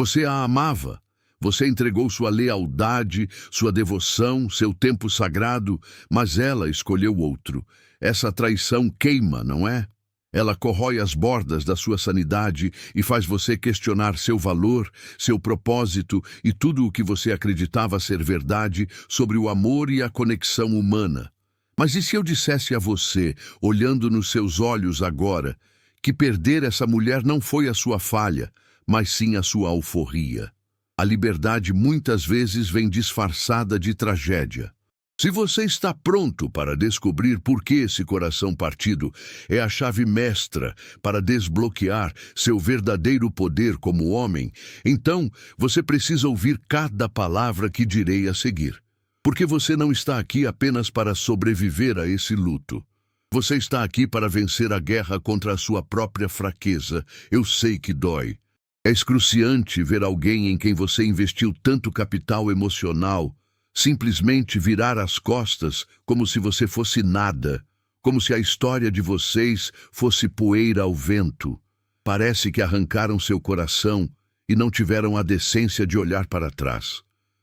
Você a amava. Você entregou sua lealdade, sua devoção, seu tempo sagrado, mas ela escolheu outro. Essa traição queima, não é? Ela corrói as bordas da sua sanidade e faz você questionar seu valor, seu propósito e tudo o que você acreditava ser verdade sobre o amor e a conexão humana. Mas e se eu dissesse a você, olhando nos seus olhos agora, que perder essa mulher não foi a sua falha, mas sim a sua alforria? A liberdade muitas vezes vem disfarçada de tragédia. Se você está pronto para descobrir por que esse coração partido é a chave mestra para desbloquear seu verdadeiro poder como homem, então você precisa ouvir cada palavra que direi a seguir. Porque você não está aqui apenas para sobreviver a esse luto. Você está aqui para vencer a guerra contra a sua própria fraqueza. Eu sei que dói. É excruciante ver alguém em quem você investiu tanto capital emocional simplesmente virar as costas como se você fosse nada, como se a história de vocês fosse poeira ao vento. Parece que arrancaram seu coração e não tiveram a decência de olhar para trás.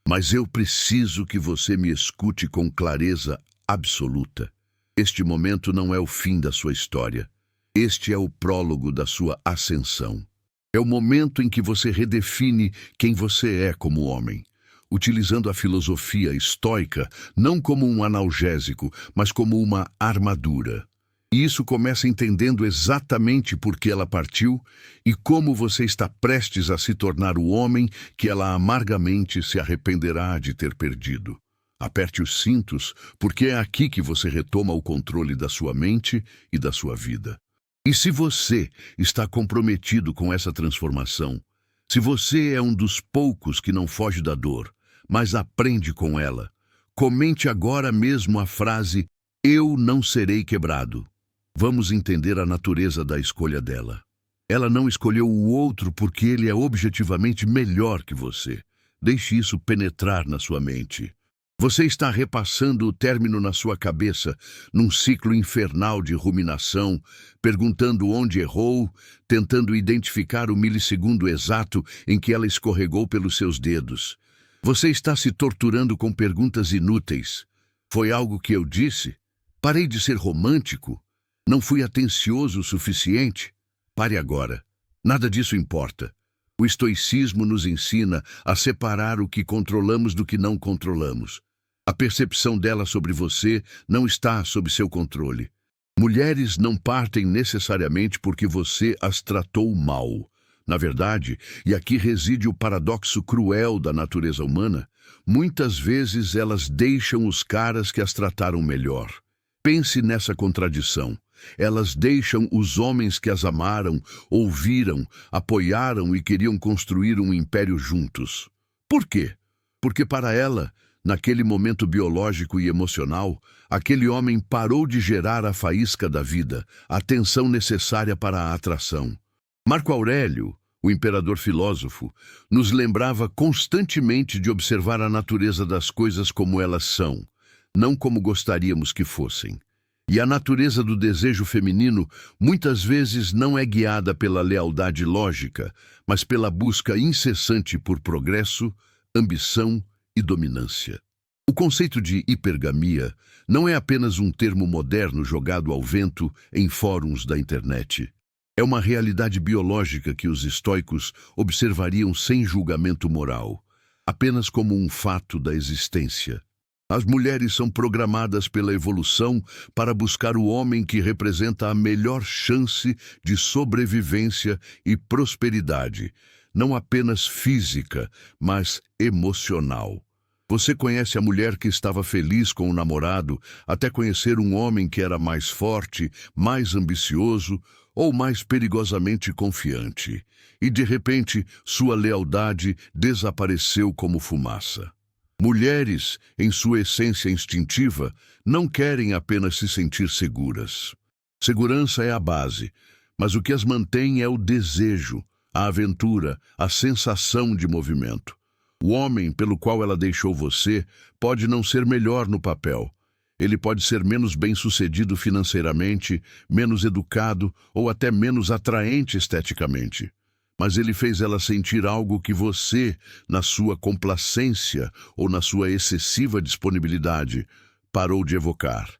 Mas eu preciso que você me escute com clareza absoluta. Este momento não é o fim da sua história. Este é o prólogo da sua ascensão. É o momento em que você redefine quem você é como homem, utilizando a filosofia estoica não como um analgésico, mas como uma armadura. E isso começa entendendo exatamente por que ela partiu e como você está prestes a se tornar o homem que ela amargamente se arrependerá de ter perdido. Aperte os cintos, porque é aqui que você retoma o controle da sua mente e da sua vida. E se você está comprometido com essa transformação, se você é um dos poucos que não foge da dor, mas aprende com ela, comente agora mesmo a frase "Eu não serei quebrado". Vamos entender a natureza da escolha dela. Ela não escolheu o outro porque ele é objetivamente melhor que você. Deixe isso penetrar na sua mente. Você está repassando o término na sua cabeça, num ciclo infernal de ruminação, perguntando onde errou, tentando identificar o milissegundo exato em que ela escorregou pelos seus dedos. Você está se torturando com perguntas inúteis. Foi algo que eu disse? Parei de ser romântico? Não fui atencioso o suficiente? Pare agora. Nada disso importa. O estoicismo nos ensina a separar o que controlamos do que não controlamos. A percepção dela sobre você não está sob seu controle. Mulheres não partem necessariamente porque você as tratou mal. Na verdade, e aqui reside o paradoxo cruel da natureza humana, muitas vezes elas deixam os caras que as trataram melhor. Pense nessa contradição. Elas deixam os homens que as amaram, ouviram, apoiaram e queriam construir um império juntos. Por quê? Porque para ela, naquele momento biológico e emocional, aquele homem parou de gerar a faísca da vida, a tensão necessária para a atração. Marco Aurélio, o imperador filósofo, nos lembrava constantemente de observar a natureza das coisas como elas são, não como gostaríamos que fossem. E a natureza do desejo feminino muitas vezes não é guiada pela lealdade lógica, mas pela busca incessante por progresso, ambição e dominância. O conceito de hipergamia não é apenas um termo moderno jogado ao vento em fóruns da internet. É uma realidade biológica que os estoicos observariam sem julgamento moral, apenas como um fato da existência. As mulheres são programadas pela evolução para buscar o homem que representa a melhor chance de sobrevivência e prosperidade, não apenas física, mas emocional. Você conhece a mulher que estava feliz com o namorado até conhecer um homem que era mais forte, mais ambicioso ou mais perigosamente confiante. E de repente, sua lealdade desapareceu como fumaça. Mulheres, em sua essência instintiva, não querem apenas se sentir seguras. Segurança é a base, mas o que as mantém é o desejo, a aventura, a sensação de movimento. O homem pelo qual ela deixou você pode não ser melhor no papel. Ele pode ser menos bem-sucedido financeiramente, menos educado ou até menos atraente esteticamente. mas ele fez ela sentir algo que você, na sua complacência ou na sua excessiva disponibilidade, parou de evocar: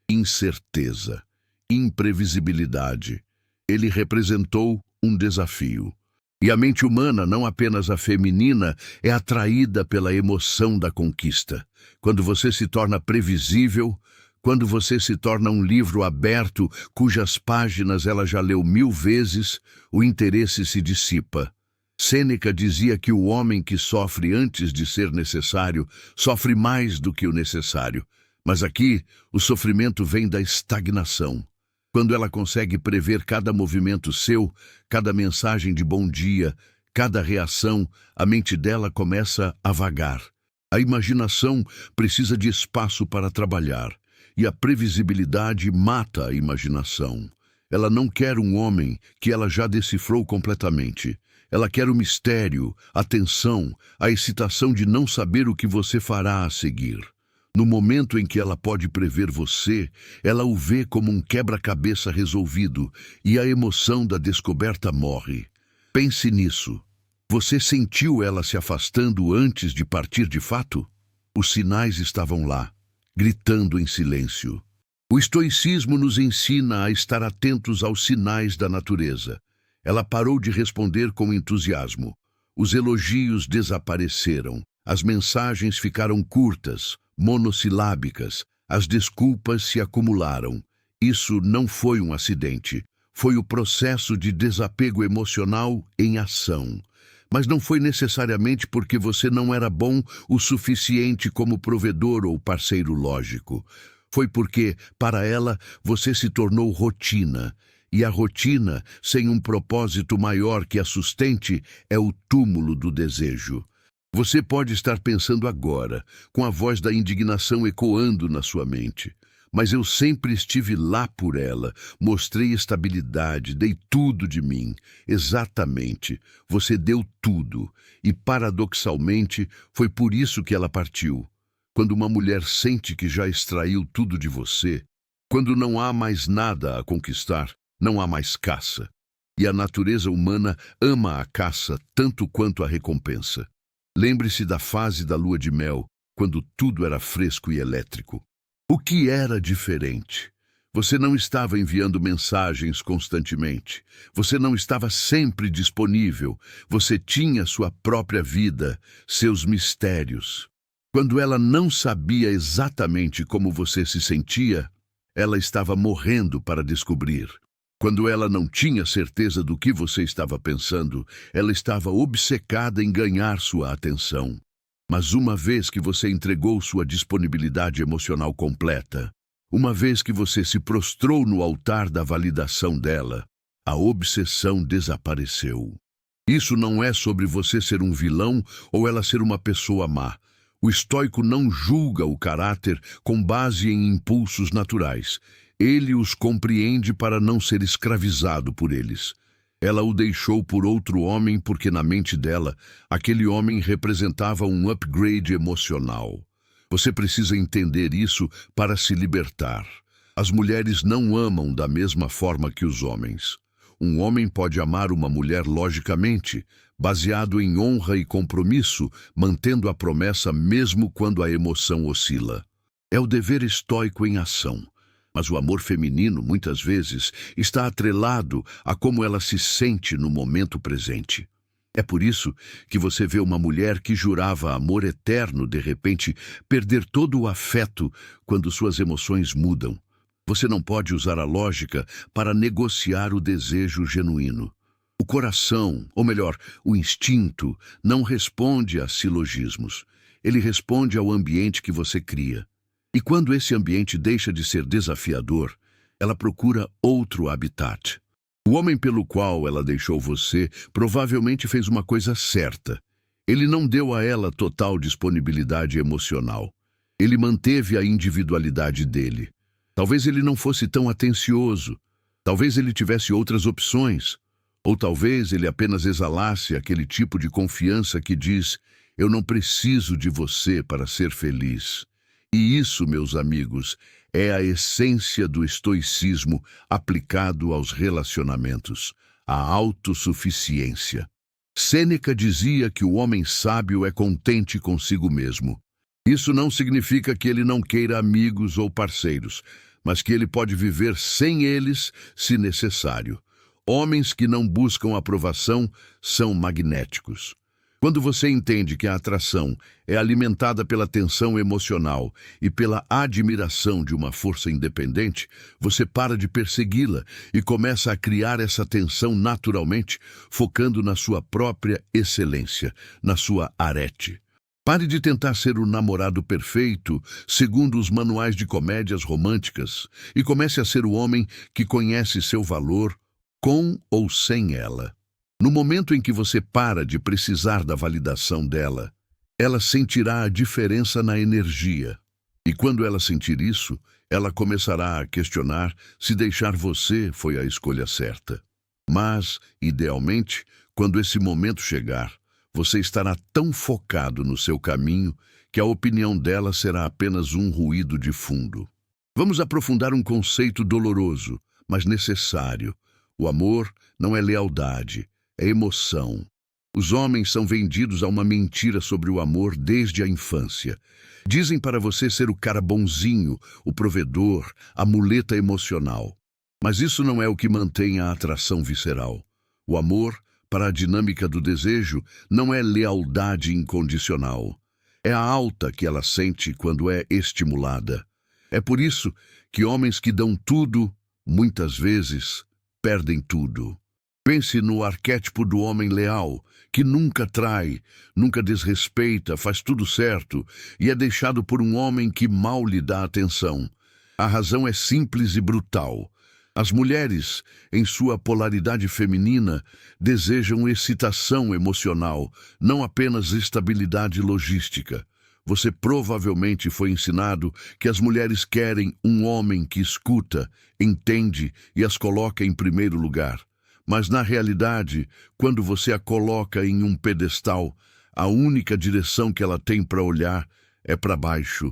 incerteza, imprevisibilidade. Ele representou um desafio. E a mente humana, não apenas a feminina, é atraída pela emoção da conquista. Quando você se torna previsível, quando você se torna um livro aberto, cujas páginas ela já leu 1000 vezes, o interesse se dissipa. Sêneca dizia que o homem que sofre antes de ser necessário sofre mais do que o necessário. Mas aqui, o sofrimento vem da estagnação. Quando ela consegue prever cada movimento seu, cada mensagem de bom dia, cada reação, a mente dela começa a vagar. A imaginação precisa de espaço para trabalhar, e a previsibilidade mata a imaginação. Ela não quer um homem que ela já decifrou completamente. Ela quer o mistério, a tensão, a excitação de não saber o que você fará a seguir. No momento em que ela pode prever você, ela o vê como um quebra-cabeça resolvido e a emoção da descoberta morre. Pense nisso. Você sentiu ela se afastando antes de partir de fato? Os sinais estavam lá, gritando em silêncio. O estoicismo nos ensina a estar atentos aos sinais da natureza. Ela parou de responder com entusiasmo. Os elogios desapareceram. As mensagens ficaram curtas, monossilábicas. As desculpas se acumularam. Isso não foi um acidente. Foi o processo de desapego emocional em ação. Mas não foi necessariamente porque você não era bom o suficiente como provedor ou parceiro lógico. Foi porque, para ela, você se tornou rotina. E a rotina, sem um propósito maior que a sustente, é o túmulo do desejo. Você pode estar pensando agora, com a voz da indignação ecoando na sua mente. Mas eu sempre estive lá por ela, mostrei estabilidade, dei tudo de mim. Exatamente, você deu tudo. E, paradoxalmente, foi por isso que ela partiu. Quando uma mulher sente que já extraiu tudo de você, quando não há mais nada a conquistar, não há mais caça. E a natureza humana ama a caça tanto quanto a recompensa. Lembre-se da fase da lua de mel, quando tudo era fresco e elétrico. O que era diferente? Você não estava enviando mensagens constantemente. Você não estava sempre disponível. Você tinha sua própria vida, seus mistérios. Quando ela não sabia exatamente como você se sentia, ela estava morrendo para descobrir. Quando ela não tinha certeza do que você estava pensando, ela estava obcecada em ganhar sua atenção. Mas uma vez que você entregou sua disponibilidade emocional completa, uma vez que você se prostrou no altar da validação dela, a obsessão desapareceu. Isso não é sobre você ser um vilão ou ela ser uma pessoa má. O estoico não julga o caráter com base em impulsos naturais. Ele os compreende para não ser escravizado por eles. Ela o deixou por outro homem porque na mente dela, aquele homem representava um upgrade emocional. Você precisa entender isso para se libertar. As mulheres não amam da mesma forma que os homens. Um homem pode amar uma mulher logicamente, baseado em honra e compromisso, mantendo a promessa mesmo quando a emoção oscila. É o dever estoico em ação. Mas o amor feminino, muitas vezes, está atrelado a como ela se sente no momento presente. É por isso que você vê uma mulher que jurava amor eterno, de repente, perder todo o afeto quando suas emoções mudam. Você não pode usar a lógica para negociar o desejo genuíno. O coração, ou melhor, o instinto, não responde a silogismos. Ele responde ao ambiente que você cria. E quando esse ambiente deixa de ser desafiador, ela procura outro habitat. O homem pelo qual ela deixou você provavelmente fez uma coisa certa. Ele não deu a ela total disponibilidade emocional. Ele manteve a individualidade dele. Talvez ele não fosse tão atencioso. Talvez ele tivesse outras opções. Ou talvez ele apenas exalasse aquele tipo de confiança que diz: eu não preciso de você para ser feliz. E isso, meus amigos, é a essência do estoicismo aplicado aos relacionamentos, a autossuficiência. Sêneca dizia que o homem sábio é contente consigo mesmo. Isso não significa que ele não queira amigos ou parceiros, mas que ele pode viver sem eles se necessário. Homens que não buscam aprovação são magnéticos. Quando você entende que a atração é alimentada pela tensão emocional e pela admiração de uma força independente, você para de persegui-la e começa a criar essa tensão naturalmente, focando na sua própria excelência, na sua arete. Pare de tentar ser o namorado perfeito, segundo os manuais de comédias românticas, e comece a ser o homem que conhece seu valor, com ou sem ela. No momento em que você para de precisar da validação dela, ela sentirá a diferença na energia. E quando ela sentir isso, ela começará a questionar se deixar você foi a escolha certa. Mas, idealmente, quando esse momento chegar, você estará tão focado no seu caminho que a opinião dela será apenas um ruído de fundo. Vamos aprofundar um conceito doloroso, mas necessário. O amor não é lealdade, é emoção. Os homens são vendidos a uma mentira sobre o amor desde a infância. Dizem para você ser o cara bonzinho, o provedor, a muleta emocional. Mas isso não é o que mantém a atração visceral. O amor, para a dinâmica do desejo, não é lealdade incondicional. É a alta que ela sente quando é estimulada. É por isso que homens que dão tudo, muitas vezes, perdem tudo. Pense no arquétipo do homem leal, que nunca trai, nunca desrespeita, faz tudo certo e é deixado por um homem que mal lhe dá atenção. A razão é simples e brutal. As mulheres, em sua polaridade feminina, desejam excitação emocional, não apenas estabilidade logística. Você provavelmente foi ensinado que as mulheres querem um homem que escuta, entende e as coloca em primeiro lugar. Mas, na realidade, quando você a coloca em um pedestal, a única direção que ela tem para olhar é para baixo.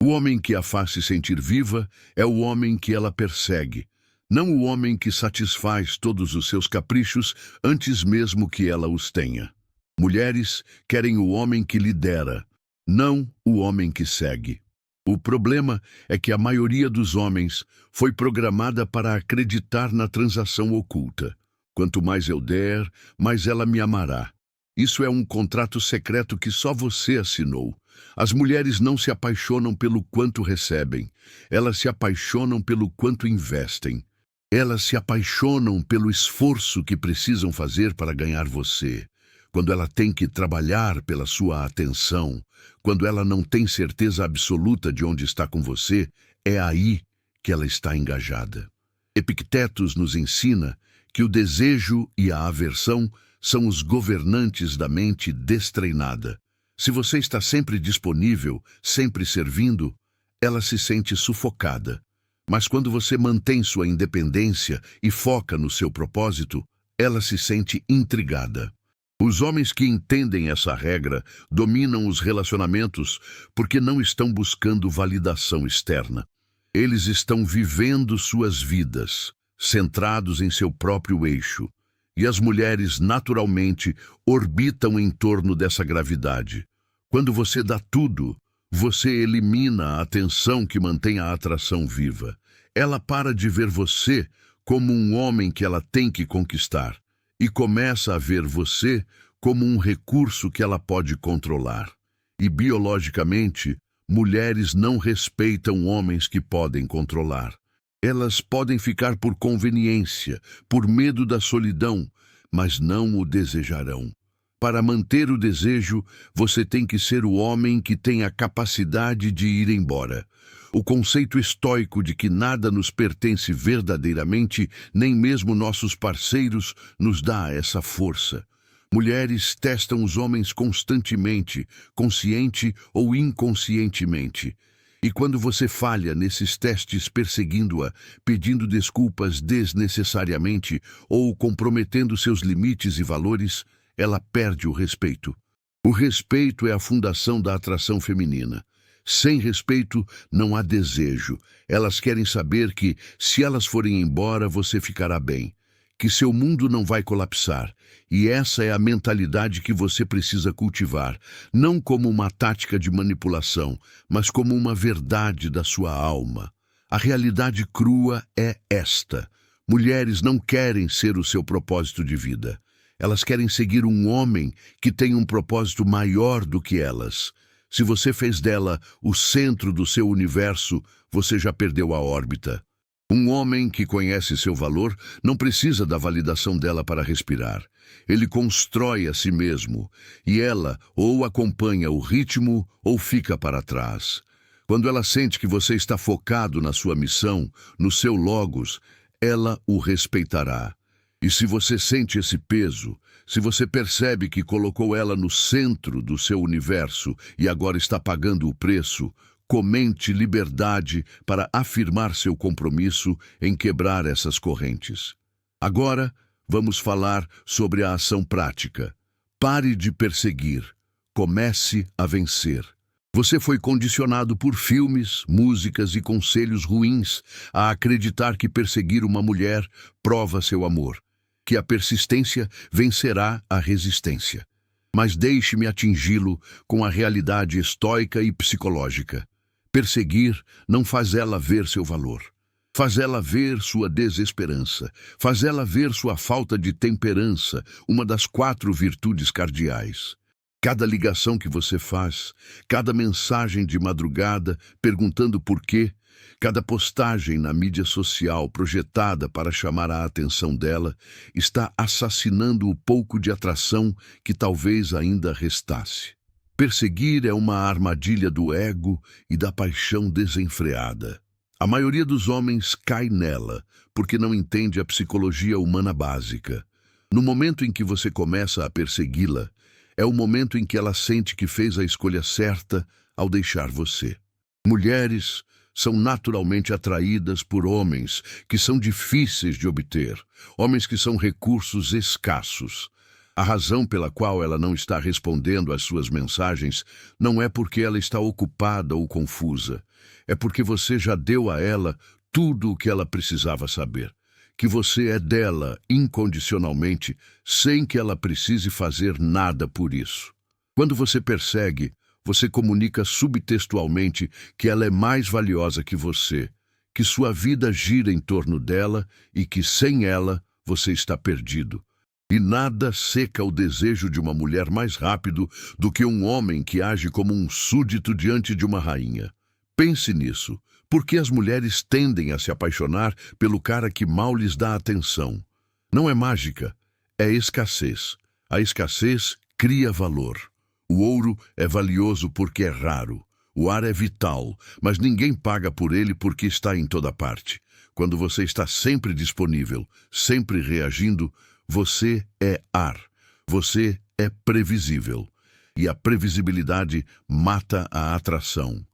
O homem que a faz se sentir viva é o homem que ela persegue, não o homem que satisfaz todos os seus caprichos antes mesmo que ela os tenha. Mulheres querem o homem que lidera, não o homem que segue. O problema é que a maioria dos homens foi programada para acreditar na transação oculta. Quanto mais eu der, mais ela me amará. Isso é um contrato secreto que só você assinou. As mulheres não se apaixonam pelo quanto recebem. Elas se apaixonam pelo quanto investem. Elas se apaixonam pelo esforço que precisam fazer para ganhar você. Quando ela tem que trabalhar pela sua atenção, quando ela não tem certeza absoluta de onde está com você, é aí que ela está engajada. Epictetos nos ensina que o desejo e a aversão são os governantes da mente destreinada. Se você está sempre disponível, sempre servindo, ela se sente sufocada. Mas quando você mantém sua independência e foca no seu propósito, ela se sente intrigada. Os homens que entendem essa regra dominam os relacionamentos porque não estão buscando validação externa. Eles estão vivendo suas vidas, centrados em seu próprio eixo, e as mulheres naturalmente orbitam em torno dessa gravidade. Quando você dá tudo, você elimina a atenção que mantém a atração viva. Ela para de ver você como um homem que ela tem que conquistar e começa a ver você como um recurso que ela pode controlar. E biologicamente, mulheres não respeitam homens que podem controlar. Elas podem ficar por conveniência, por medo da solidão, mas não o desejarão. Para manter o desejo, você tem que ser o homem que tem a capacidade de ir embora. O conceito estoico de que nada nos pertence verdadeiramente, nem mesmo nossos parceiros, nos dá essa força. Mulheres testam os homens constantemente, consciente ou inconscientemente. E quando você falha nesses testes perseguindo-a, pedindo desculpas desnecessariamente ou comprometendo seus limites e valores, ela perde o respeito. O respeito é a fundação da atração feminina. Sem respeito, não há desejo. Elas querem saber que, se elas forem embora, você ficará bem. que seu mundo não vai colapsar. E essa é a mentalidade que você precisa cultivar, não como uma tática de manipulação, mas como uma verdade da sua alma. A realidade crua é esta: mulheres não querem ser o seu propósito de vida. Elas querem seguir um homem que tem um propósito maior do que elas. Se você fez dela o centro do seu universo, você já perdeu a órbita. Um homem que conhece seu valor não precisa da validação dela para respirar. Ele constrói a si mesmo, e ela ou acompanha o ritmo ou fica para trás. Quando ela sente que você está focado na sua missão, no seu logos, ela o respeitará. E se você sente esse peso, se você percebe que colocou ela no centro do seu universo e agora está pagando o preço, comente liberdade para afirmar seu compromisso em quebrar essas correntes. Agora, vamos falar sobre a ação prática. Pare de perseguir. Comece a vencer. Você foi condicionado por filmes, músicas e conselhos ruins a acreditar que perseguir uma mulher prova seu amor, que a persistência vencerá a resistência. Mas deixe-me atingi-lo com a realidade estoica e psicológica. Perseguir não faz ela ver seu valor. Faz ela ver sua desesperança. Faz ela ver sua falta de temperança, uma das 4 virtudes cardeais. Cada ligação que você faz, cada mensagem de madrugada perguntando por quê, cada postagem na mídia social projetada para chamar a atenção dela, está assassinando o pouco de atração que talvez ainda restasse. Perseguir é uma armadilha do ego e da paixão desenfreada. A maioria dos homens cai nela porque não entende a psicologia humana básica. No momento em que você começa a persegui-la, é o momento em que ela sente que fez a escolha certa ao deixar você. Mulheres são naturalmente atraídas por homens que são difíceis de obter, homens que são recursos escassos. A razão pela qual ela não está respondendo às suas mensagens não é porque ela está ocupada ou confusa. É porque você já deu a ela tudo o que ela precisava saber. Que você é dela incondicionalmente, sem que ela precise fazer nada por isso. Quando você persegue, você comunica subtextualmente que ela é mais valiosa que você, que sua vida gira em torno dela e que sem ela você está perdido. E nada seca o desejo de uma mulher mais rápido do que um homem que age como um súdito diante de uma rainha. Pense nisso. Por que as mulheres tendem a se apaixonar pelo cara que mal lhes dá atenção? Não é mágica, é escassez. A escassez cria valor. O ouro é valioso porque é raro. O ar é vital, mas ninguém paga por ele porque está em toda parte. Quando você está sempre disponível, sempre reagindo, você é ar. Você é previsível. E a previsibilidade mata a atração.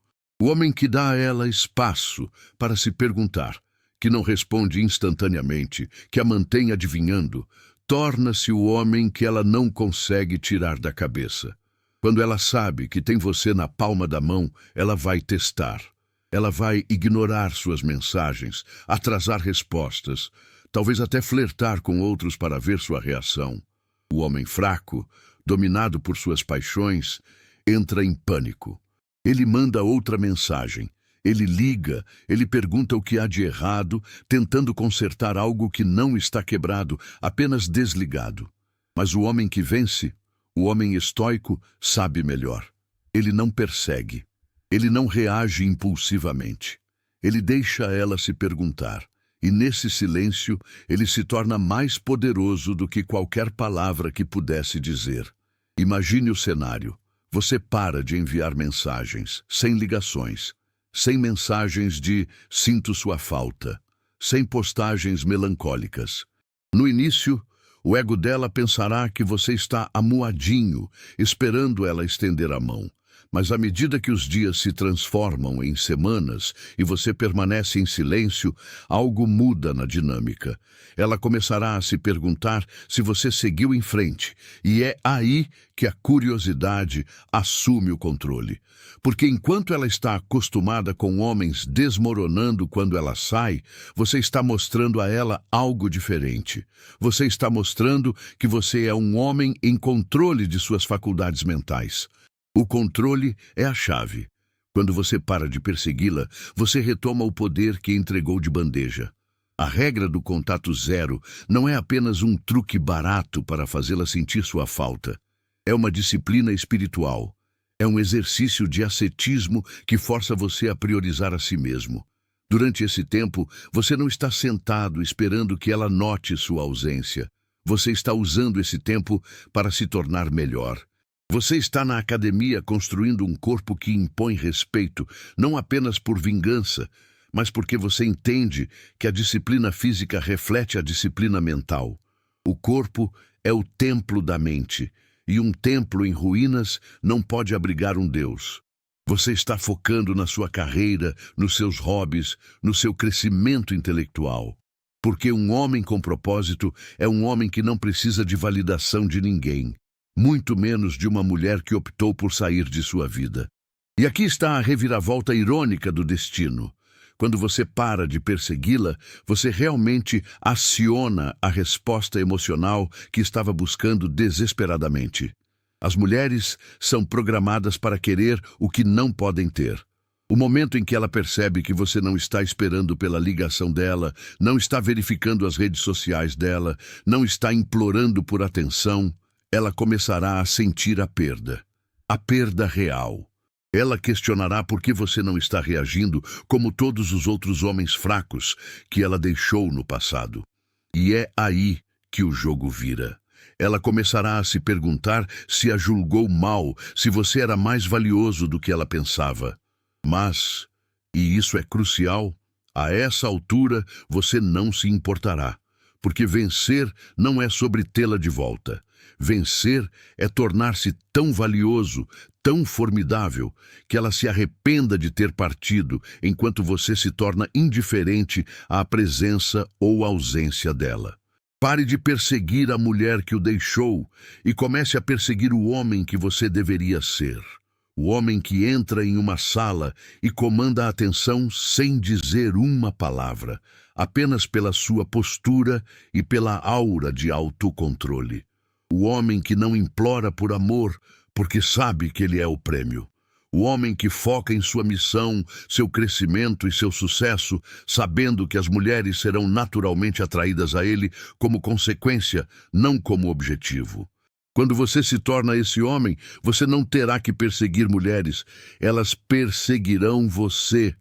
O homem que dá a ela espaço para se perguntar, que não responde instantaneamente, que a mantém adivinhando, torna-se o homem que ela não consegue tirar da cabeça. Quando ela sabe que tem você na palma da mão, ela vai testar. Ela vai ignorar suas mensagens, atrasar respostas, talvez até flertar com outros para ver sua reação. O homem fraco, dominado por suas paixões, entra em pânico. Ele manda outra mensagem. Ele liga, ele pergunta o que há de errado, tentando consertar algo que não está quebrado, apenas desligado. Mas o homem que vence, o homem estoico, sabe melhor. Ele não persegue. Ele não reage impulsivamente. Ele deixa ela se perguntar. E nesse silêncio, ele se torna mais poderoso do que qualquer palavra que pudesse dizer. Imagine o cenário. Você para de enviar mensagens, sem ligações, sem mensagens de sinto sua falta, sem postagens melancólicas. No início, o ego dela pensará que você está amuadinho, esperando ela estender a mão. Mas à medida que os dias se transformam em semanas e você permanece em silêncio, algo muda na dinâmica. Ela começará a se perguntar se você seguiu em frente, e é aí que a curiosidade assume o controle. Porque enquanto ela está acostumada com homens desmoronando quando ela sai, você está mostrando a ela algo diferente. Você está mostrando que você é um homem em controle de suas faculdades mentais. O controle é a chave. Quando você para de persegui-la, você retoma o poder que entregou de bandeja. A regra do contato zero não é apenas um truque barato para fazê-la sentir sua falta. É uma disciplina espiritual. É um exercício de ascetismo que força você a priorizar a si mesmo. Durante esse tempo, você não está sentado esperando que ela note sua ausência. Você está usando esse tempo para se tornar melhor. Você está na academia construindo um corpo que impõe respeito, não apenas por vingança, mas porque você entende que a disciplina física reflete a disciplina mental. O corpo é o templo da mente, e um templo em ruínas não pode abrigar um Deus. Você está focando na sua carreira, nos seus hobbies, no seu crescimento intelectual. Porque um homem com propósito é um homem que não precisa de validação de ninguém. Muito menos de uma mulher que optou por sair de sua vida. E aqui está a reviravolta irônica do destino. Quando você para de persegui-la, você realmente aciona a resposta emocional que estava buscando desesperadamente. As mulheres são programadas para querer o que não podem ter. O momento em que ela percebe que você não está esperando pela ligação dela, não está verificando as redes sociais dela, não está implorando por atenção, ela começará a sentir a perda real. Ela questionará por que você não está reagindo como todos os outros homens fracos que ela deixou no passado. E é aí que o jogo vira. Ela começará a se perguntar se a julgou mal, se você era mais valioso do que ela pensava. Mas, e isso é crucial, a essa altura você não se importará, porque vencer não é sobre tê-la de volta. Vencer é tornar-se tão valioso, tão formidável, que ela se arrependa de ter partido, enquanto você se torna indiferente à presença ou ausência dela. Pare de perseguir a mulher que o deixou e comece a perseguir o homem que você deveria ser. O homem que entra em uma sala e comanda a atenção sem dizer uma palavra, apenas pela sua postura e pela aura de autocontrole. O homem que não implora por amor, porque sabe que ele é o prêmio. O homem que foca em sua missão, seu crescimento e seu sucesso, sabendo que as mulheres serão naturalmente atraídas a ele como consequência, não como objetivo. Quando você se torna esse homem, você não terá que perseguir mulheres, elas perseguirão você.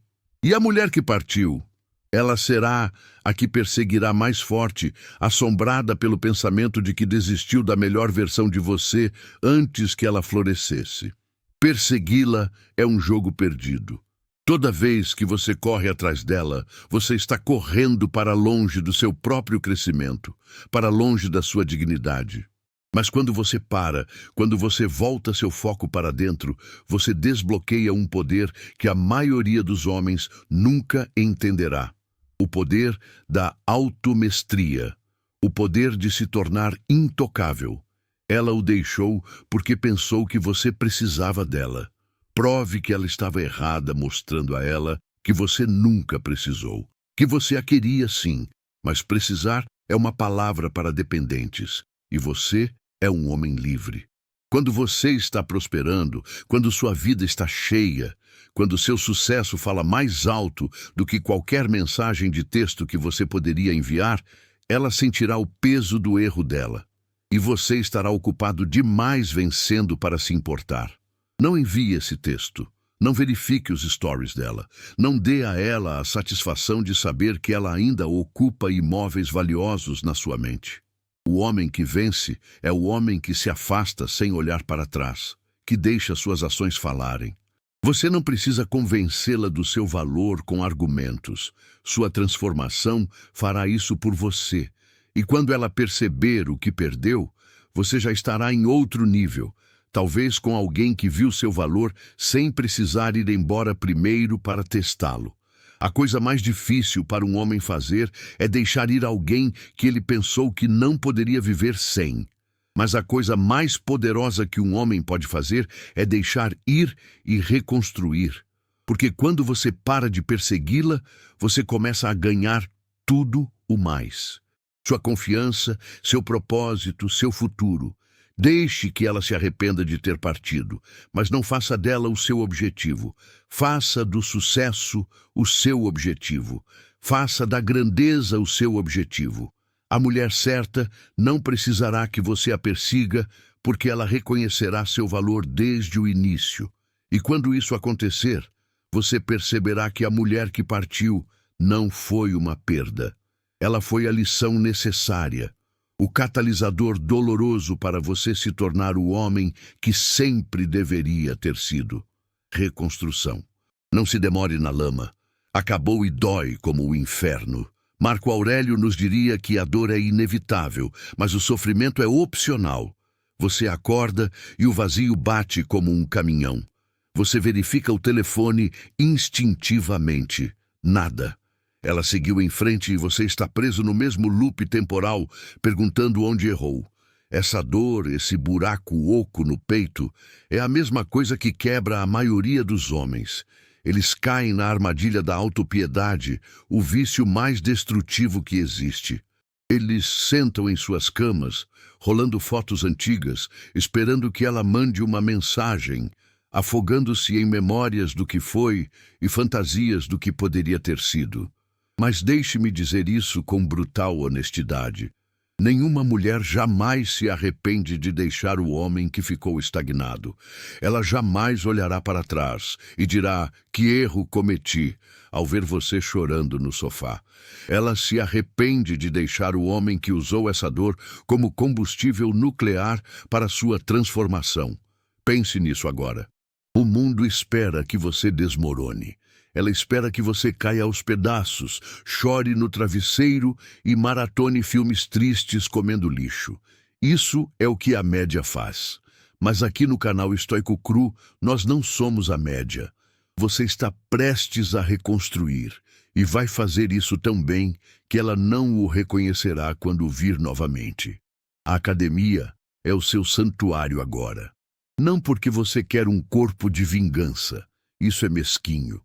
E a mulher que partiu? Ela será a que perseguirá mais forte, assombrada pelo pensamento de que desistiu da melhor versão de você antes que ela florescesse. Persegui-la é um jogo perdido. Toda vez que você corre atrás dela, você está correndo para longe do seu próprio crescimento, para longe da sua dignidade. Mas quando você para, quando você volta seu foco para dentro, você desbloqueia um poder que a maioria dos homens nunca entenderá. O poder da automestria, o poder de se tornar intocável. Ela o deixou porque pensou que você precisava dela. Prove que ela estava errada, mostrando a ela que você nunca precisou. Que você a queria sim, mas precisar é uma palavra para dependentes. E você é um homem livre. Quando você está prosperando, quando sua vida está cheia, quando seu sucesso fala mais alto do que qualquer mensagem de texto que você poderia enviar, ela sentirá o peso do erro dela. E você estará ocupado demais vencendo para se importar. Não envie esse texto. Não verifique os stories dela. Não dê a ela a satisfação de saber que ela ainda ocupa imóveis valiosos na sua mente. O homem que vence é o homem que se afasta sem olhar para trás, que deixa suas ações falarem. Você não precisa convencê-la do seu valor com argumentos. Sua transformação fará isso por você. E quando ela perceber o que perdeu, você já estará em outro nível, talvez com alguém que viu seu valor sem precisar ir embora primeiro para testá-lo. A coisa mais difícil para um homem fazer é deixar ir alguém que ele pensou que não poderia viver sem. Mas a coisa mais poderosa que um homem pode fazer é deixar ir e reconstruir. Porque quando você para de persegui-la, você começa a ganhar tudo o mais. Sua confiança, seu propósito, seu futuro. Deixe que ela se arrependa de ter partido, mas não faça dela o seu objetivo. Faça do sucesso o seu objetivo. Faça da grandeza o seu objetivo. A mulher certa não precisará que você a persiga, porque ela reconhecerá seu valor desde o início. E quando isso acontecer, você perceberá que a mulher que partiu não foi uma perda. Ela foi a lição necessária, o catalisador doloroso para você se tornar o homem que sempre deveria ter sido. Reconstrução. Não se demore na lama. Acabou e dói como o inferno. Marco Aurélio nos diria que a dor é inevitável, mas o sofrimento é opcional. Você acorda e o vazio bate como um caminhão. Você verifica o telefone instintivamente. Nada. Ela seguiu em frente e você está preso no mesmo loop temporal, perguntando onde errou. Essa dor, esse buraco oco no peito, é a mesma coisa que quebra a maioria dos homens. Eles caem na armadilha da autopiedade, o vício mais destrutivo que existe. Eles sentam em suas camas, rolando fotos antigas, esperando que ela mande uma mensagem, afogando-se em memórias do que foi e fantasias do que poderia ter sido. Mas deixe-me dizer isso com brutal honestidade. Nenhuma mulher jamais se arrepende de deixar o homem que ficou estagnado. Ela jamais olhará para trás e dirá que erro cometi ao ver você chorando no sofá. Ela se arrepende de deixar o homem que usou essa dor como combustível nuclear para sua transformação. Pense nisso agora. O mundo espera que você desmorone. Ela espera que você caia aos pedaços, chore no travesseiro e maratone filmes tristes comendo lixo. Isso é o que a média faz. Mas aqui no canal Estoico Cru, nós não somos a média. Você está prestes a reconstruir e vai fazer isso tão bem que ela não o reconhecerá quando vir novamente. A academia é o seu santuário agora. Não porque você quer um corpo de vingança. Isso é mesquinho.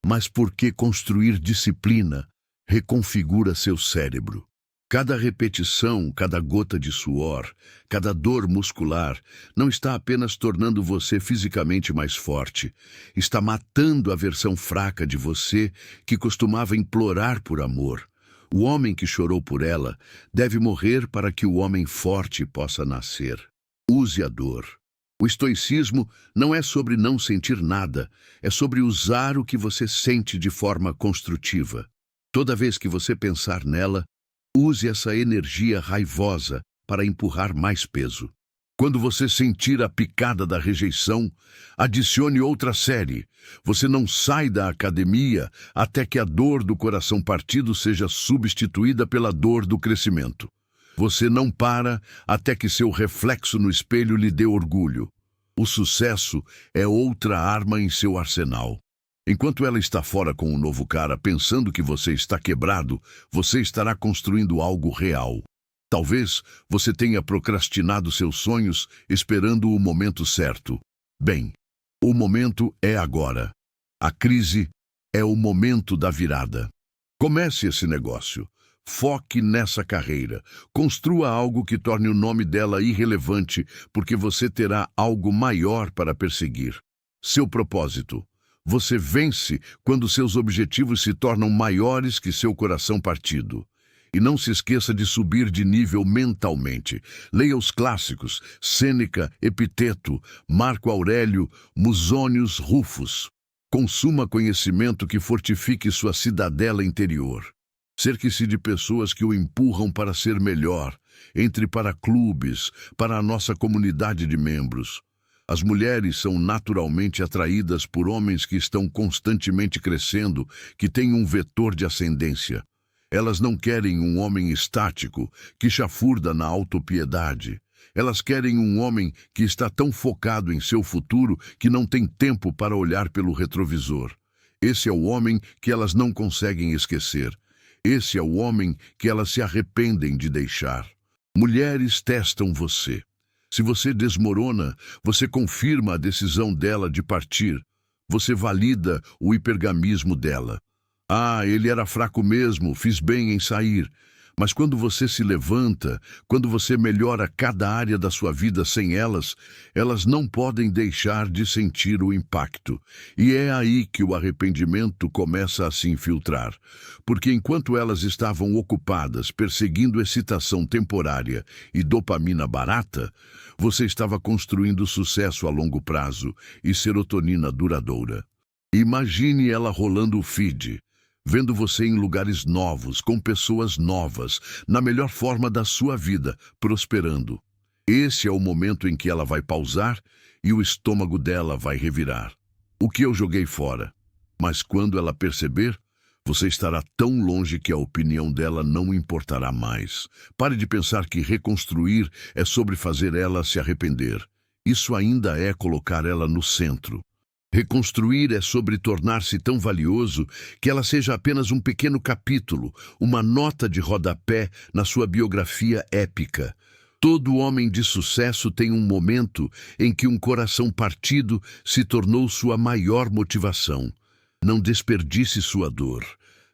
Mas porque construir disciplina reconfigura seu cérebro. Cada repetição, cada gota de suor, cada dor muscular não está apenas tornando você fisicamente mais forte, está matando a versão fraca de você que costumava implorar por amor. O homem que chorou por ela deve morrer para que o homem forte possa nascer. Use a dor. O estoicismo não é sobre não sentir nada, é sobre usar o que você sente de forma construtiva. Toda vez que você pensar nela, use essa energia raivosa para empurrar mais peso. Quando você sentir a picada da rejeição, adicione outra série. Você não sai da academia até que a dor do coração partido seja substituída pela dor do crescimento. Você não para até que seu reflexo no espelho lhe dê orgulho. O sucesso é outra arma em seu arsenal. Enquanto ela está fora com um novo cara pensando que você está quebrado, você estará construindo algo real. Talvez você tenha procrastinado seus sonhos esperando o momento certo. Bem, o momento é agora. A crise é o momento da virada. Comece esse negócio. Foque nessa carreira. Construa algo que torne o nome dela irrelevante, porque você terá algo maior para perseguir. Seu propósito. Você vence quando seus objetivos se tornam maiores que seu coração partido. E não se esqueça de subir de nível mentalmente. Leia os clássicos, Sêneca, Epiteto, Marco Aurélio, Musônios, Rufus. Consuma conhecimento que fortifique sua cidadela interior. Cerque-se de pessoas que o empurram para ser melhor. Entre para clubes, para a nossa comunidade de membros. As mulheres são naturalmente atraídas por homens que estão constantemente crescendo, que têm um vetor de ascendência. Elas não querem um homem estático, que chafurda na autopiedade. Elas querem um homem que está tão focado em seu futuro que não tem tempo para olhar pelo retrovisor. Esse é o homem que elas não conseguem esquecer. Esse é o homem que elas se arrependem de deixar. Mulheres testam você. Se você desmorona, você confirma a decisão dela de partir. Você valida o hipergamismo dela. Ah, ele era fraco mesmo, fiz bem em sair. Mas quando você se levanta, quando você melhora cada área da sua vida sem elas, elas não podem deixar de sentir o impacto. E é aí que o arrependimento começa a se infiltrar. Porque enquanto elas estavam ocupadas perseguindo excitação temporária e dopamina barata, você estava construindo sucesso a longo prazo e serotonina duradoura. Imagine ela rolando o feed, vendo você em lugares novos, com pessoas novas, na melhor forma da sua vida, prosperando. Esse é o momento em que ela vai pausar e o estômago dela vai revirar. O que eu joguei fora? Mas quando ela perceber, você estará tão longe que a opinião dela não importará mais. Pare de pensar que reconstruir é sobre fazer ela se arrepender. Isso ainda é colocar ela no centro. Reconstruir é sobre tornar-se tão valioso que ela seja apenas um pequeno capítulo, uma nota de rodapé na sua biografia épica. Todo homem de sucesso tem um momento em que um coração partido se tornou sua maior motivação. Não desperdice sua dor.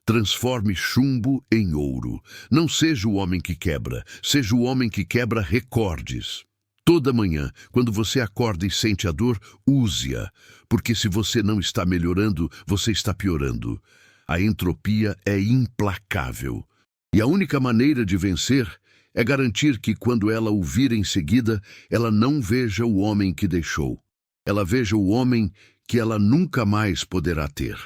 Transforme chumbo em ouro. Não seja o homem que quebra, seja o homem que quebra recordes. Toda manhã, quando você acorda e sente a dor, use-a, porque se você não está melhorando, você está piorando. A entropia é implacável. E a única maneira de vencer é garantir que quando ela o vir em seguida, ela não veja o homem que deixou. Ela veja o homem que ela nunca mais poderá ter.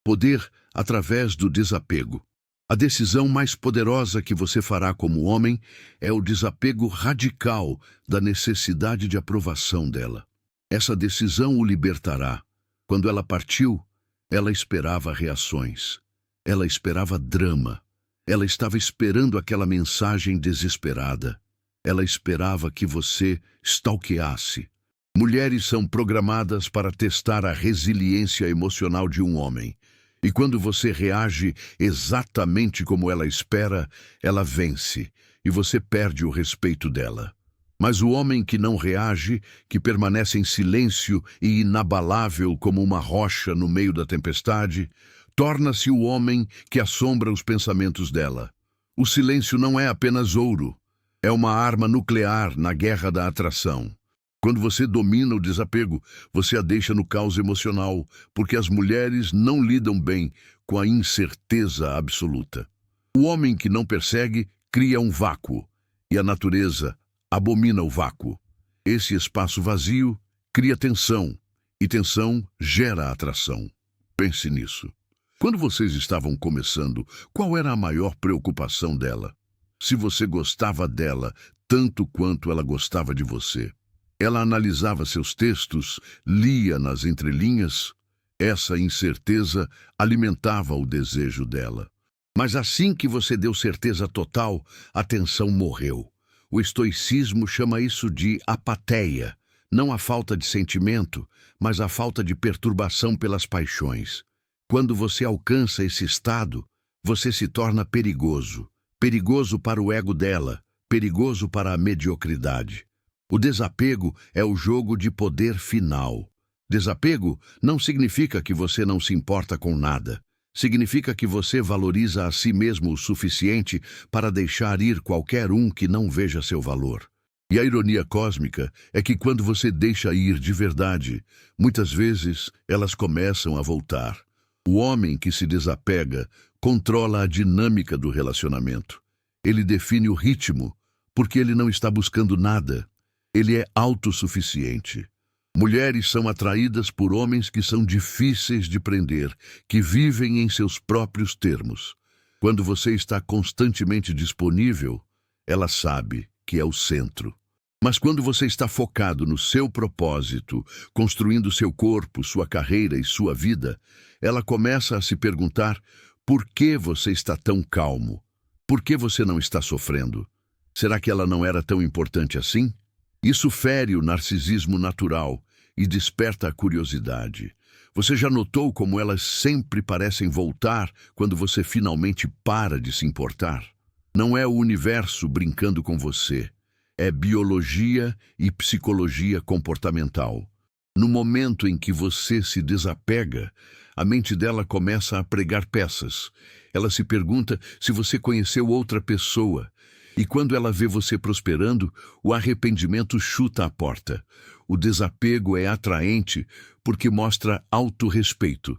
Poder através do desapego. A decisão mais poderosa que você fará como homem é o desapego radical da necessidade de aprovação dela. Essa decisão o libertará. Quando ela partiu, ela esperava reações. Ela esperava drama. Ela estava esperando aquela mensagem desesperada. Ela esperava que você stalkeasse. Mulheres são programadas para testar a resiliência emocional de um homem. E quando você reage exatamente como ela espera, ela vence e você perde o respeito dela. Mas o homem que não reage, que permanece em silêncio e inabalável como uma rocha no meio da tempestade, torna-se o homem que assombra os pensamentos dela. O silêncio não é apenas ouro, é uma arma nuclear na guerra da atração. Quando você domina o desapego, você a deixa no caos emocional, porque as mulheres não lidam bem com a incerteza absoluta. O homem que não persegue cria um vácuo, e a natureza abomina o vácuo. Esse espaço vazio cria tensão, e tensão gera atração. Pense nisso. Quando vocês estavam começando, qual era a maior preocupação dela? Se você gostava dela tanto quanto ela gostava de você. Ela analisava seus textos, lia nas entrelinhas. Essa incerteza alimentava o desejo dela. Mas assim que você deu certeza total, a tensão morreu. O estoicismo chama isso de apateia, não a falta de sentimento, mas a falta de perturbação pelas paixões. Quando você alcança esse estado, você se torna perigoso. Perigoso para o ego dela, perigoso para a mediocridade. O desapego é o jogo de poder final. Desapego não significa que você não se importa com nada. Significa que você valoriza a si mesmo o suficiente para deixar ir qualquer um que não veja seu valor. E a ironia cósmica é que quando você deixa ir de verdade, muitas vezes elas começam a voltar. O homem que se desapega controla a dinâmica do relacionamento. Ele define o ritmo, porque ele não está buscando nada. Ele é autossuficiente. Mulheres são atraídas por homens que são difíceis de prender, que vivem em seus próprios termos. Quando você está constantemente disponível, ela sabe que é o centro. Mas quando você está focado no seu propósito, construindo seu corpo, sua carreira e sua vida, ela começa a se perguntar por que você está tão calmo? Por que você não está sofrendo? Será que ela não era tão importante assim? Isso fere o narcisismo natural e desperta a curiosidade. Você já notou como elas sempre parecem voltar quando você finalmente para de se importar? Não é o universo brincando com você, é biologia e psicologia comportamental. No momento em que você se desapega, a mente dela começa a pregar peças. Ela se pergunta se você conheceu outra pessoa. E quando ela vê você prosperando, o arrependimento chuta a porta. O desapego é atraente porque mostra autorrespeito.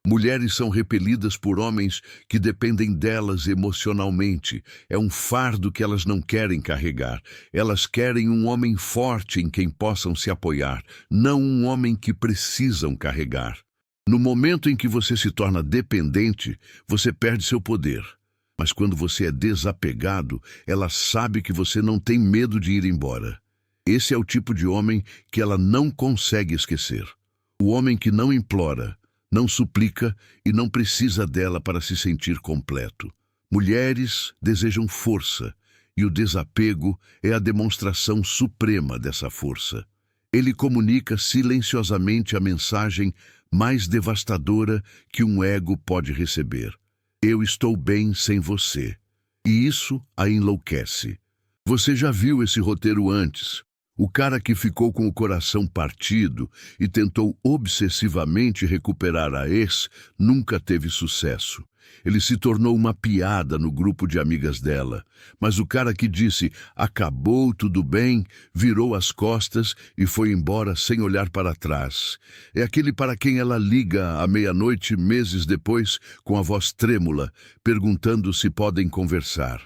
Mulheres são repelidas por homens que dependem delas emocionalmente. É um fardo que elas não querem carregar. Elas querem um homem forte em quem possam se apoiar, não um homem que precisam carregar. No momento em que você se torna dependente, você perde seu poder. Mas quando você é desapegado, ela sabe que você não tem medo de ir embora. Esse é o tipo de homem que ela não consegue esquecer. O homem que não implora, não suplica e não precisa dela para se sentir completo. Mulheres desejam força, e o desapego é a demonstração suprema dessa força. Ele comunica silenciosamente a mensagem mais devastadora que um ego pode receber. Eu estou bem sem você. E isso a enlouquece. Você já viu esse roteiro antes? O cara que ficou com o coração partido e tentou obsessivamente recuperar a ex nunca teve sucesso. Ele se tornou uma piada no grupo de amigas dela. Mas o cara que disse, acabou, tudo bem, virou as costas e foi embora sem olhar para trás. É aquele para quem ela liga à meia-noite, meses depois, com a voz trêmula, perguntando se podem conversar.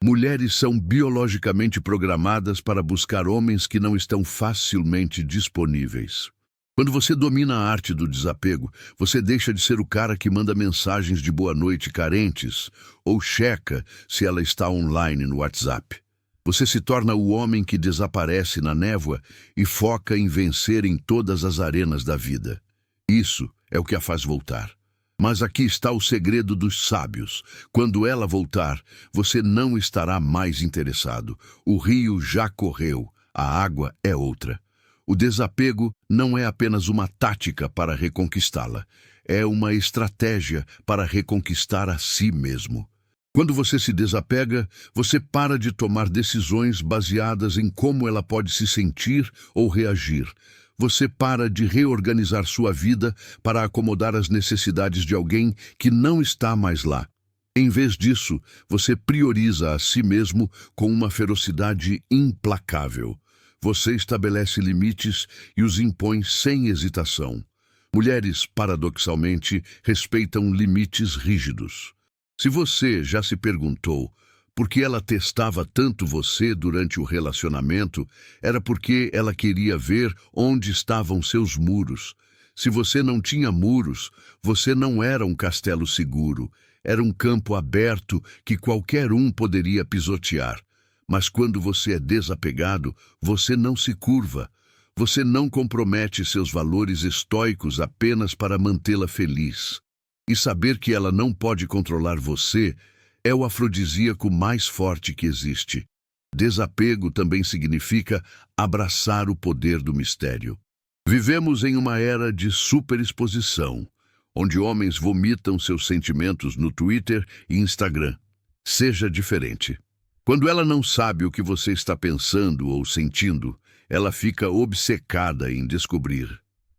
Mulheres são biologicamente programadas para buscar homens que não estão facilmente disponíveis. Quando você domina a arte do desapego, você deixa de ser o cara que manda mensagens de boa noite carentes ou checa se ela está online no WhatsApp. Você se torna o homem que desaparece na névoa e foca em vencer em todas as arenas da vida. Isso é o que a faz voltar. Mas aqui está o segredo dos sábios. Quando ela voltar, você não estará mais interessado. O rio já correu, a água é outra. O desapego não é apenas uma tática para reconquistá-la, é uma estratégia para reconquistar a si mesmo. Quando você se desapega, você para de tomar decisões baseadas em como ela pode se sentir ou reagir. Você para de reorganizar sua vida para acomodar as necessidades de alguém que não está mais lá. Em vez disso, você prioriza a si mesmo com uma ferocidade implacável. Você estabelece limites e os impõe sem hesitação. Mulheres, paradoxalmente, respeitam limites rígidos. Se você já se perguntou por que ela testava tanto você durante o relacionamento, era porque ela queria ver onde estavam seus muros. Se você não tinha muros, você não era um castelo seguro, era um campo aberto que qualquer um poderia pisotear. Mas quando você é desapegado, você não se curva. Você não compromete seus valores estoicos apenas para mantê-la feliz. E saber que ela não pode controlar você é o afrodisíaco mais forte que existe. Desapego também significa abraçar o poder do mistério. Vivemos em uma era de superexposição, onde homens vomitam seus sentimentos no Twitter e Instagram. Seja diferente. Quando ela não sabe o que você está pensando ou sentindo, ela fica obcecada em descobrir.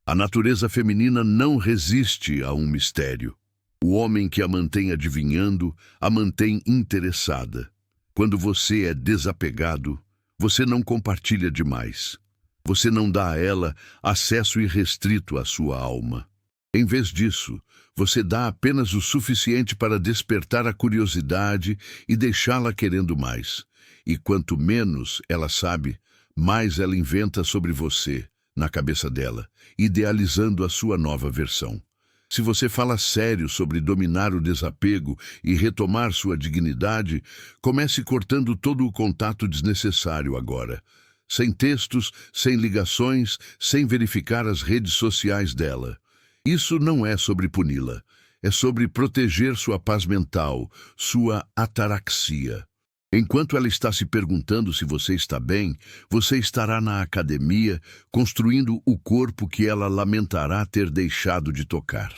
A natureza feminina não resiste a um mistério. O homem que a mantém adivinhando, a mantém interessada. Quando você é desapegado, você não compartilha demais. Você não dá a ela acesso irrestrito à sua alma. Em vez disso, você dá apenas o suficiente para despertar a curiosidade e deixá-la querendo mais. E quanto menos ela sabe, mais ela inventa sobre você, na cabeça dela, idealizando a sua nova versão. Se você fala sério sobre dominar o desapego e retomar sua dignidade, comece cortando todo o contato desnecessário agora. Sem textos, sem ligações, sem verificar as redes sociais dela. Isso não é sobre puni-la, é sobre proteger sua paz mental, sua ataraxia. Enquanto ela está se perguntando se você está bem, você estará na academia, construindo o corpo que ela lamentará ter deixado de tocar.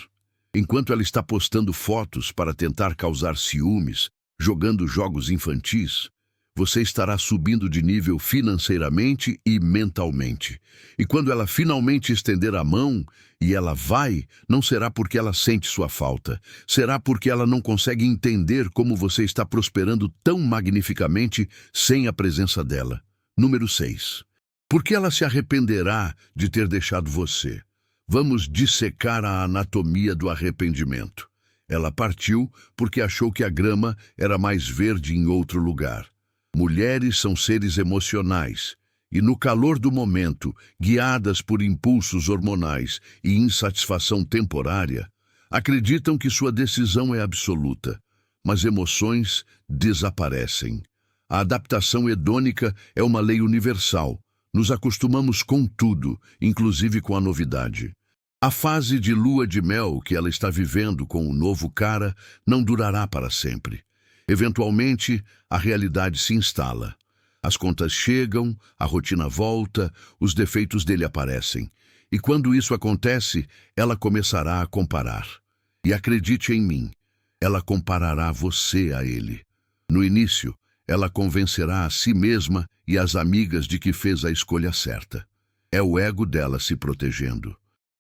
Enquanto ela está postando fotos para tentar causar ciúmes, jogando jogos infantis, você estará subindo de nível financeiramente e mentalmente. E quando ela finalmente estender a mão, e ela vai, não será porque ela sente sua falta, será porque ela não consegue entender como você está prosperando tão magnificamente sem a presença dela. Número 6. Porque ela se arrependerá de ter deixado você. Vamos dissecar a anatomia do arrependimento. Ela partiu porque achou que a grama era mais verde em outro lugar. Mulheres são seres emocionais e, no calor do momento, guiadas por impulsos hormonais e insatisfação temporária, acreditam que sua decisão é absoluta, mas emoções desaparecem. A adaptação hedônica é uma lei universal. Nos acostumamos com tudo, inclusive com a novidade. A fase de lua de mel que ela está vivendo com o novo cara não durará para sempre. Eventualmente, a realidade se instala. As contas chegam, a rotina volta, os defeitos dele aparecem. E quando isso acontece, ela começará a comparar. E acredite em mim, ela comparará você a ele. No início, ela convencerá a si mesma e as amigas de que fez a escolha certa. É o ego dela se protegendo.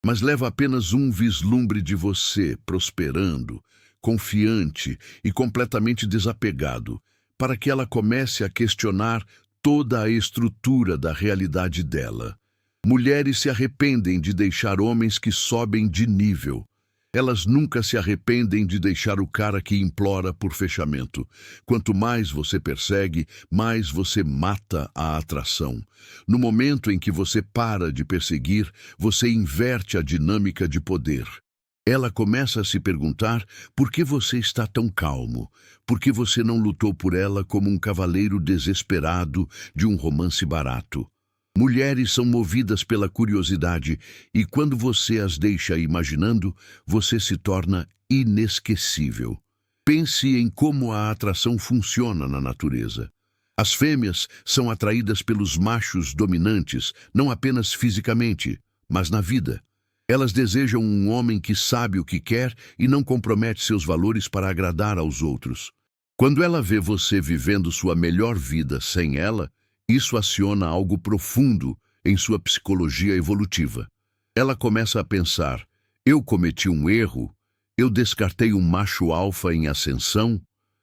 Mas leva apenas um vislumbre de você prosperando, confiante e completamente desapegado, para que ela comece a questionar toda a estrutura da realidade dela. Mulheres se arrependem de deixar homens que sobem de nível. Elas nunca se arrependem de deixar o cara que implora por fechamento. Quanto mais você persegue, mais você mata a atração. No momento em que você para de perseguir, você inverte a dinâmica de poder. Ela começa a se perguntar por que você está tão calmo, por que você não lutou por ela como um cavaleiro desesperado de um romance barato. Mulheres são movidas pela curiosidade e quando você as deixa imaginando, você se torna inesquecível. Pense em como a atração funciona na natureza. As fêmeas são atraídas pelos machos dominantes, não apenas fisicamente, mas na vida. Elas desejam um homem que sabe o que quer e não compromete seus valores para agradar aos outros. Quando ela vê você vivendo sua melhor vida sem ela, isso aciona algo profundo em sua psicologia evolutiva. Ela começa a pensar: eu cometi um erro? Eu descartei um macho alfa em ascensão?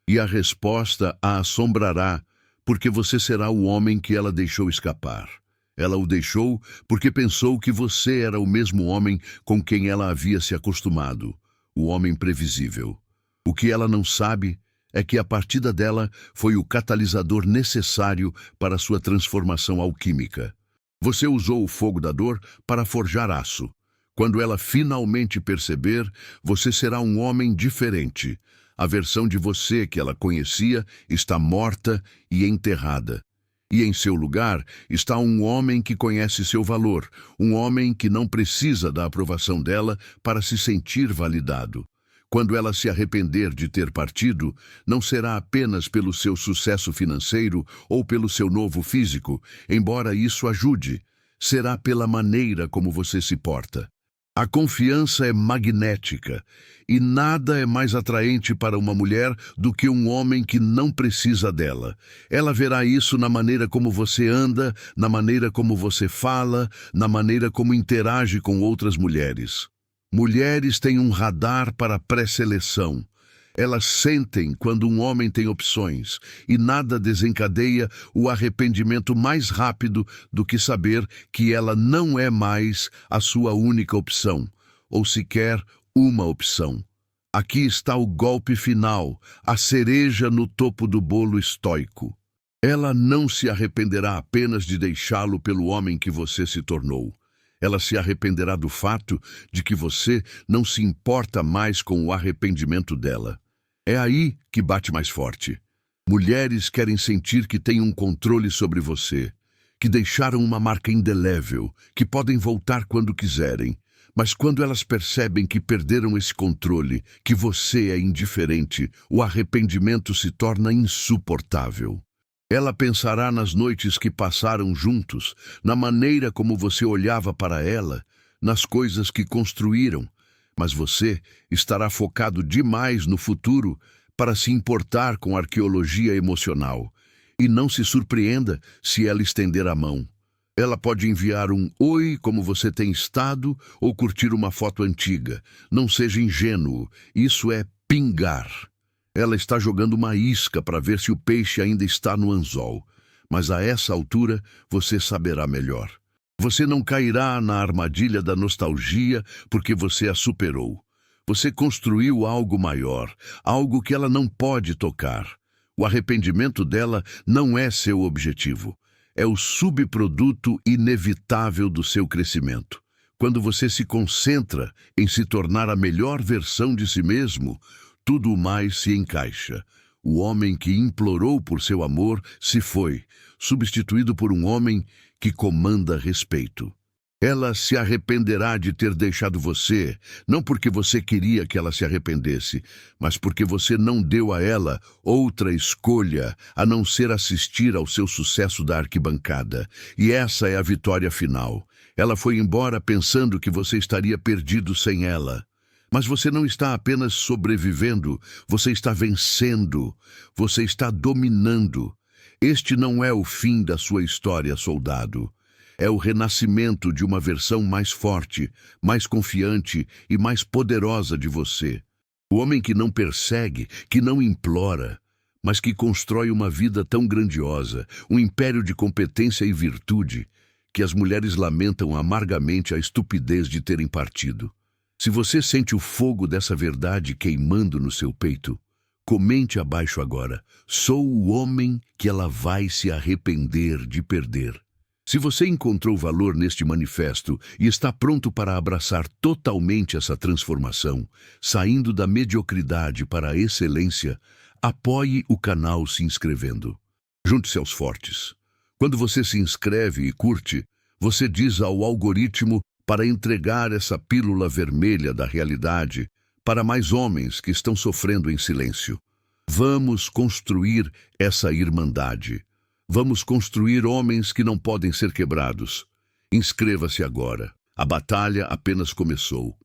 E a resposta a assombrará, porque você será o homem que ela deixou escapar. Ela o deixou porque pensou que você era o mesmo homem com quem ela havia se acostumado, o homem previsível. O que ela não sabe é que a partida dela foi o catalisador necessário para sua transformação alquímica. Você usou o fogo da dor para forjar aço. Quando ela finalmente perceber, você será um homem diferente. A versão de você que ela conhecia está morta e enterrada. E em seu lugar está um homem que conhece seu valor, um homem que não precisa da aprovação dela para se sentir validado. Quando ela se arrepender de ter partido, não será apenas pelo seu sucesso financeiro ou pelo seu novo físico, embora isso ajude. Será pela maneira como você se porta. A confiança é magnética, e nada é mais atraente para uma mulher do que um homem que não precisa dela. Ela verá isso na maneira como você anda, na maneira como você fala, na maneira como interage com outras mulheres. Mulheres têm um radar para pré-seleção. Elas sentem quando um homem tem opções, e nada desencadeia o arrependimento mais rápido do que saber que ela não é mais a sua única opção, ou sequer uma opção. Aqui está o golpe final, a cereja no topo do bolo estoico. Ela não se arrependerá apenas de deixá-lo pelo homem que você se tornou. Ela se arrependerá do fato de que você não se importa mais com o arrependimento dela. É aí que bate mais forte. Mulheres querem sentir que têm um controle sobre você, que deixaram uma marca indelével, que podem voltar quando quiserem. Mas quando elas percebem que perderam esse controle, que você é indiferente, o arrependimento se torna insuportável. Ela pensará nas noites que passaram juntos, na maneira como você olhava para ela, nas coisas que construíram, mas você estará focado demais no futuro para se importar com arqueologia emocional. E não se surpreenda se ela estender a mão. Ela pode enviar um "Oi, como você tem estado?" ou curtir uma foto antiga. Não seja ingênuo, isso é pingar. Ela está jogando uma isca para ver se o peixe ainda está no anzol. Mas a essa altura, você saberá melhor. Você não cairá na armadilha da nostalgia porque você a superou. Você construiu algo maior, algo que ela não pode tocar. O arrependimento dela não é seu objetivo. É o subproduto inevitável do seu crescimento. Quando você se concentra em se tornar a melhor versão de si mesmo, tudo mais se encaixa. O homem que implorou por seu amor se foi, substituído por um homem que comanda respeito. Ela se arrependerá de ter deixado você, não porque você queria que ela se arrependesse, mas porque você não deu a ela outra escolha a não ser assistir ao seu sucesso da arquibancada. E essa é a vitória final. Ela foi embora pensando que você estaria perdido sem ela. Mas você não está apenas sobrevivendo, você está vencendo, você está dominando. Este não é o fim da sua história, soldado. É o renascimento de uma versão mais forte, mais confiante e mais poderosa de você. O homem que não persegue, que não implora, mas que constrói uma vida tão grandiosa, um império de competência e virtude, que as mulheres lamentam amargamente a estupidez de terem partido. Se você sente o fogo dessa verdade queimando no seu peito, comente abaixo agora: sou o homem que ela vai se arrepender de perder. Se você encontrou valor neste manifesto e está pronto para abraçar totalmente essa transformação, saindo da mediocridade para a excelência, apoie o canal se inscrevendo. Junte-se aos fortes. Quando você se inscreve e curte, você diz ao algoritmo para entregar essa pílula vermelha da realidade para mais homens que estão sofrendo em silêncio. Vamos construir essa irmandade. Vamos construir homens que não podem ser quebrados. Inscreva-se agora. A batalha apenas começou.